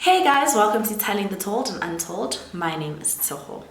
Hey guys, welcome to Telling the Told and Untold. My name is Tshego.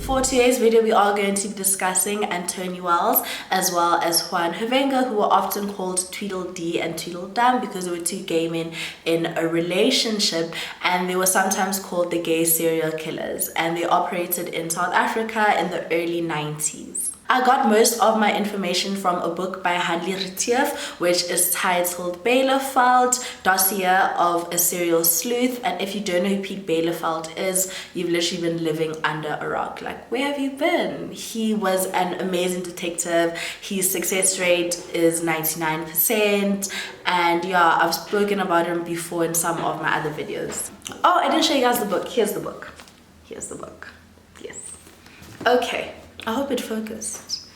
For today's video, we are going to be discussing Antonie Wessles as well as Juan Havenga, who were often called Tweedledee and Tweedledum because they were two gay men in a relationship, and they were sometimes called the gay serial killers, and they operated in South Africa in the early 90s. I got most of my information from a book by Antonie Wessles, which is titled Blyeveld, Dossier of a Serial Sleuth. And if you don't know who Blyeveld is, you've literally been living under a rock. Like, where have you been? He was an amazing detective. His success rate is 99%. And yeah, I've spoken about him before in some of my other videos. Oh, I didn't show you guys the book. Here's the book. Here's the book. Yes. Okay. I hope it focused.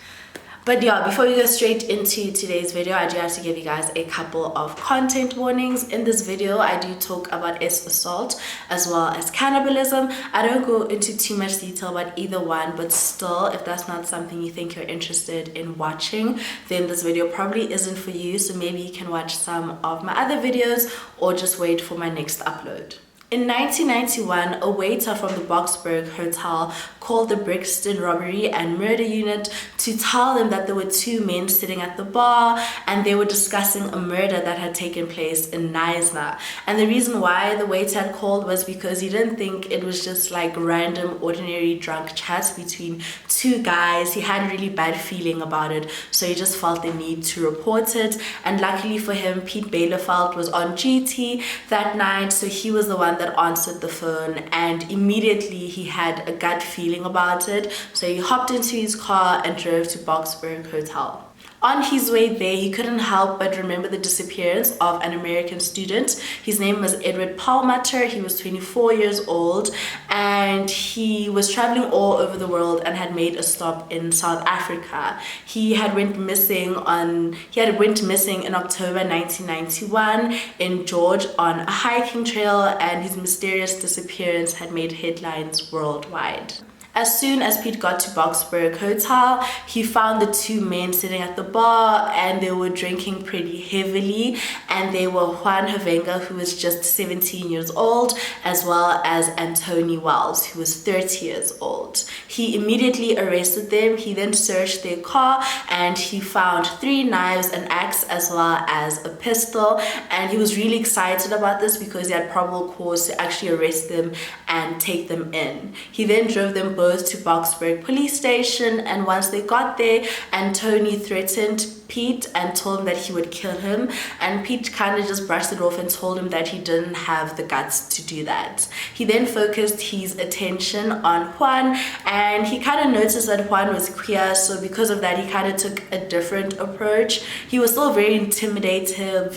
But yeah, before we go straight into today's video, I do have to give you guys a couple of content warnings. In this video, I do talk about assault as well as cannibalism. I don't go into too much detail about either one, but still, if that's not something you think you're interested in watching, then this video probably isn't for you. So maybe you can watch some of my other videos or just wait for my next upload. In 1991, a waiter from the Boksburg Hotel called the Brixton Robbery and Murder Unit to tell them that there were two men sitting at the bar and they were discussing a murder that had taken place in Knysna. And the reason why the waiter had called was because he didn't think it was just like random, ordinary drunk chats between two guys. He had a really bad feeling about it, so he just felt the need to report it. And luckily for him, Blyeveld was on duty that night, so he was the one that answered the phone, and immediately he had a gut feeling about it, so he hopped into his car and drove to Boksburg Hotel. On his way there, he couldn't help but remember the disappearance of an American student. His name was Edward Palmater. He was 24 years old, and he was traveling all over the world and had made a stop in South Africa. He went missing in October 1991 in George on a hiking trail, and his mysterious disappearance had made headlines worldwide. As soon as Pete got to Boksburg Hotel, he found the two men sitting at the bar, and they were drinking pretty heavily, and they were Juan Havenga, who was just 17 years old, as well as Antonie Wessles, who was 30 years old. He immediately arrested them. He then searched their car, and he found 3 knives, an axe, as well as a pistol, and he was really excited about this because he had probable cause to actually arrest them and take them in. He then drove them both to Boksburg police station, and once they got there, Antonie threatened Pete and told him that he would kill him, and Pete kind of just brushed it off and told him that he didn't have the guts to do that. He then focused his attention on Juan, and he kind of noticed that Juan was queer, so because of that he kind of took a different approach. He was still very intimidating,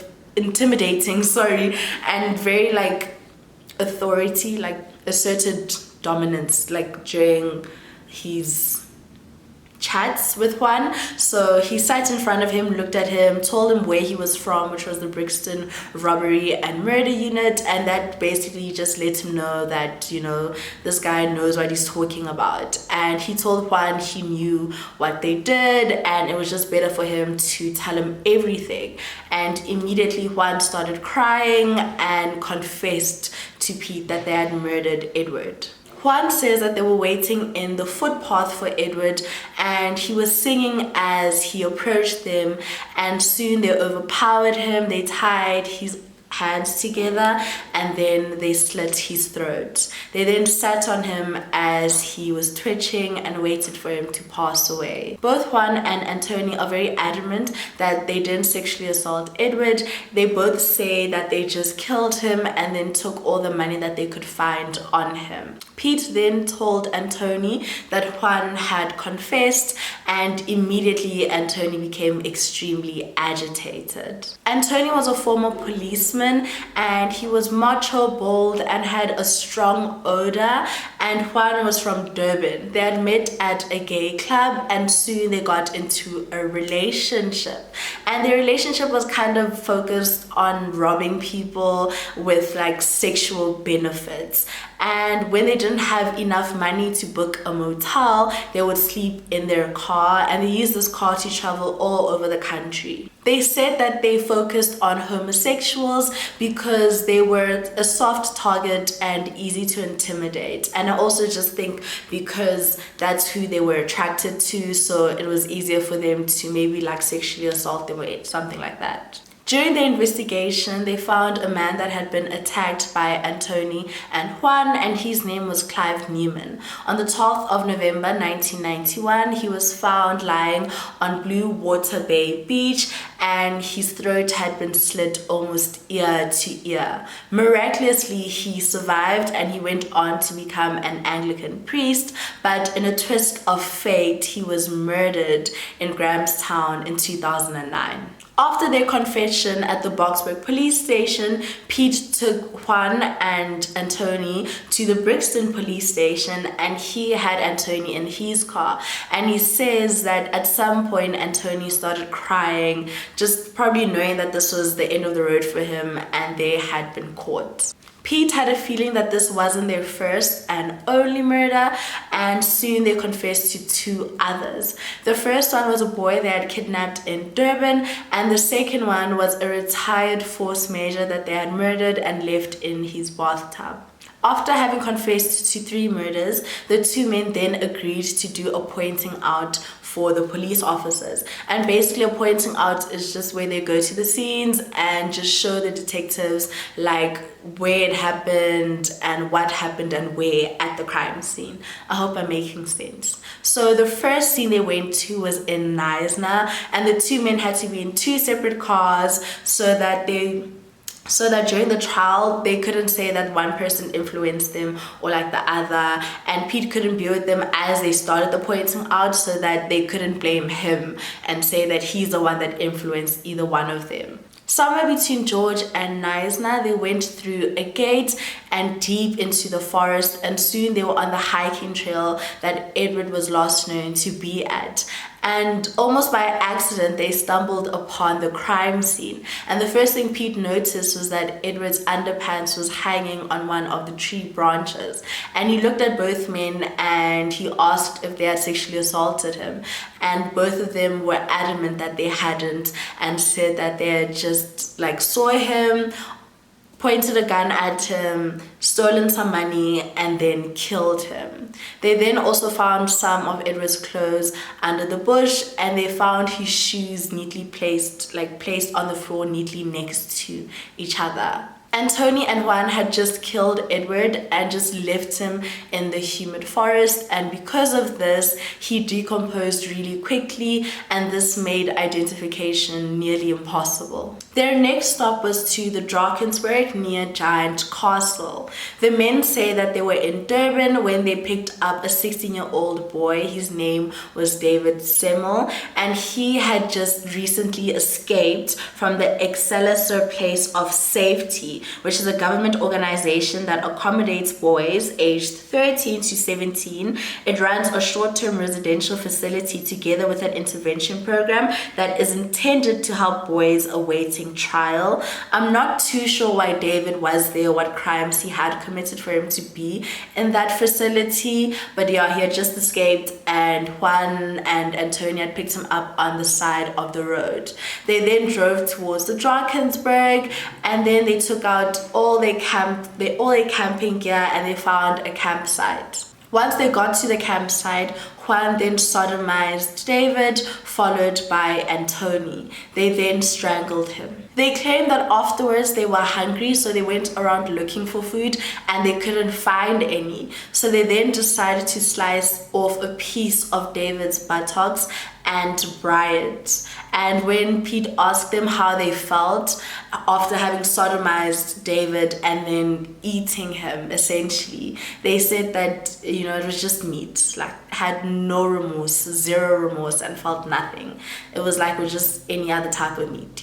and very like authority, like asserted dominance, like during his chats with Juan. So he sat in front of him, looked at him, told him where he was from, which was the Brixton Robbery and Murder Unit, and that basically just let him know that, you know, this guy knows what he's talking about. And he told Juan he knew what they did, and it was just better for him to tell him everything. And immediately Juan started crying and confessed to Pete that they had murdered Edward. Juan says that they were waiting in the footpath for Edward, and he was singing as he approached them, and soon they overpowered him. They tied his hands together, and then they slit his throat. They then sat on him as he was twitching and waited for him to pass away. Both Juan and Antonie are very adamant that they didn't sexually assault Edward. They both say that they just killed him and then took all the money that they could find on him. Pete then told Antonie that Juan had confessed, and immediately Antonie became extremely agitated. Antonie was a former policeman, and he was macho, bold, and had a strong odor, and Juan was from Durban. They had met at a gay club, and soon they got into a relationship, and their relationship was kind of focused on robbing people with like sexual benefits. And when they didn't have enough money to book a motel, they would sleep in their car, and they used this car to travel all over the country. They said that they focused on homosexuals because they were a soft target and easy to intimidate. And I also just think because that's who they were attracted to, so it was easier for them to maybe like sexually assault them or something like that. During the investigation, they found a man that had been attacked by Antonie and Juan, and his name was Clive Newman. On the 12th of November 1991, he was found lying on Blue Water Bay Beach, and his throat had been slit almost ear to ear. Miraculously, he survived and he went on to become an Anglican priest, but in a twist of fate, he was murdered in Grahamstown in 2009. After their confession at the Boksburg police station, Pete took Juan and Antonie to the Brixton police station, and he had Antonie in his car. And he says that at some point Antonie started crying, just probably knowing that this was the end of the road for him and they had been caught. Pete had a feeling that this wasn't their first and only murder, and soon they confessed to 2 others. The first one was a boy they had kidnapped in Durban, and the second one was a retired force major that they had murdered and left in his bathtub. After having confessed to 3 murders, the 2 men then agreed to do a pointing out for the police officers. And basically a pointing out is just where they go to the scenes and just show the detectives like where it happened and what happened and where at the crime scene. I hope I'm making sense. So the first scene they went to was in Knysna, and the 2 men had to be in 2 separate cars so that during the trial they couldn't say that one person influenced them or like the other, and Pete couldn't be with them as they started the pointing out so that they couldn't blame him and say that he's the one that influenced either one of them. Somewhere between George and Knysna, they went through a gate and deep into the forest, and soon they were on the hiking trail that Edward was last known to be at. And almost by accident, they stumbled upon the crime scene. And the first thing Pete noticed was that Edward's underpants was hanging on one of the tree branches. And he looked at both men and he asked if they had sexually assaulted him. And both of them were adamant that they hadn't, and said that they had just like saw him, pointed a gun at him, stolen some money, and then killed him. They then also found some of Edward's clothes under the bush, and they found his shoes neatly placed on the floor neatly next to each other. Antonie and Juan had just killed Edward and just left him in the humid forest, and because of this, he decomposed really quickly, and this made identification nearly impossible. Their next stop was to the Drakensberg near Giant Castle. The men say that they were in Durban when they picked up a 16-year-old boy. His name was David Semmel, and he had just recently escaped from the Excelsior Place of Safety, which is a government organization that accommodates boys aged 13 to 17. It runs a short-term residential facility together with an intervention program that is intended to help boys awaiting trial. I'm not too sure why David was there, what crimes he had committed for him to be in that facility, but yeah, he had just escaped, and Juan and Antonie had picked him up on the side of the road. They then drove towards the Drakensberg, and then they took out all their camping gear and they found a campsite. Once they got to the campsite, Juan then sodomized David, followed by Antonie. They then strangled him. They claimed that afterwards they were hungry, so they went around looking for food and they couldn't find any. So they then decided to slice off a piece of David's buttocks and fry it. And when Pete asked them how they felt after having sodomized David and then eating him, essentially, they said that, it was just meat, like had no remorse, zero remorse, and felt nothing. It was like it was just any other type of meat,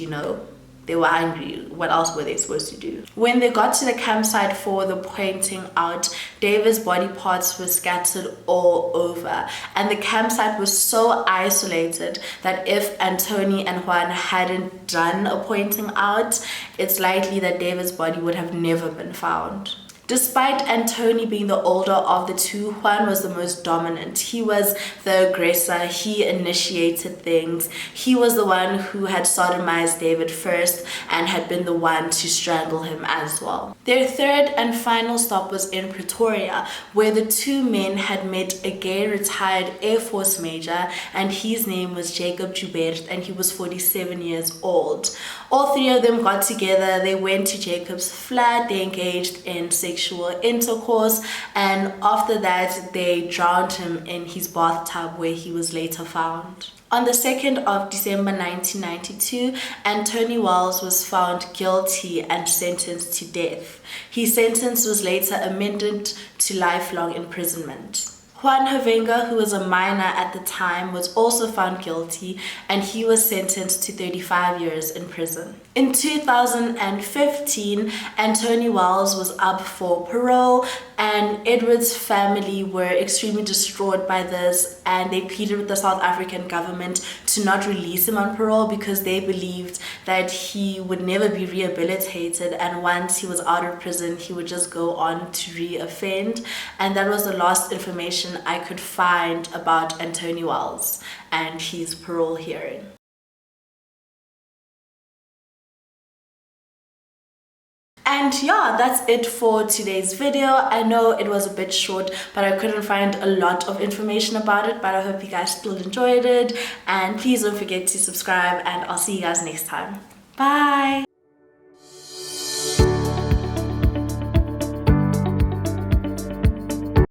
They were hungry. What else were they supposed to do? When they got to the campsite for the pointing out, David's body parts were scattered all over, and the campsite was so isolated that if Antonie and Juan hadn't done a pointing out, it's likely that David's body would have never been found. Despite Antonie being the older of the two, Juan was the most dominant. He was the aggressor. He initiated things. He was the one who had sodomized David first and had been the one to strangle him as well. Their third and final stop was in Pretoria, where the two men had met a gay retired Air Force major, and his name was Jacob Joubert, and he was 47 years old. All three of them got together. They went to Jacob's flat. They engaged in sexual intercourse, and after that they drowned him in his bathtub, where he was later found. On the 2nd of December 1992, Antonie Wessles was found guilty and sentenced to death. His sentence was later amended to lifelong imprisonment. Juan Havenga, who was a minor at the time, was also found guilty, and he was sentenced to 35 years in prison. In 2015, Antonie Wessles was up for parole, and Edward's family were extremely distraught by this, and they pleaded with the South African government to not release him on parole because they believed that he would never be rehabilitated, and once he was out of prison he would just go on to re-offend. And that was the last information I could find about Antonie Wessles and his parole hearing. And yeah, that's it for today's video. I know it was a bit short, but I couldn't find a lot of information about it, but I hope you guys still enjoyed it. And please don't forget to subscribe, and I'll see you guys next time. Bye!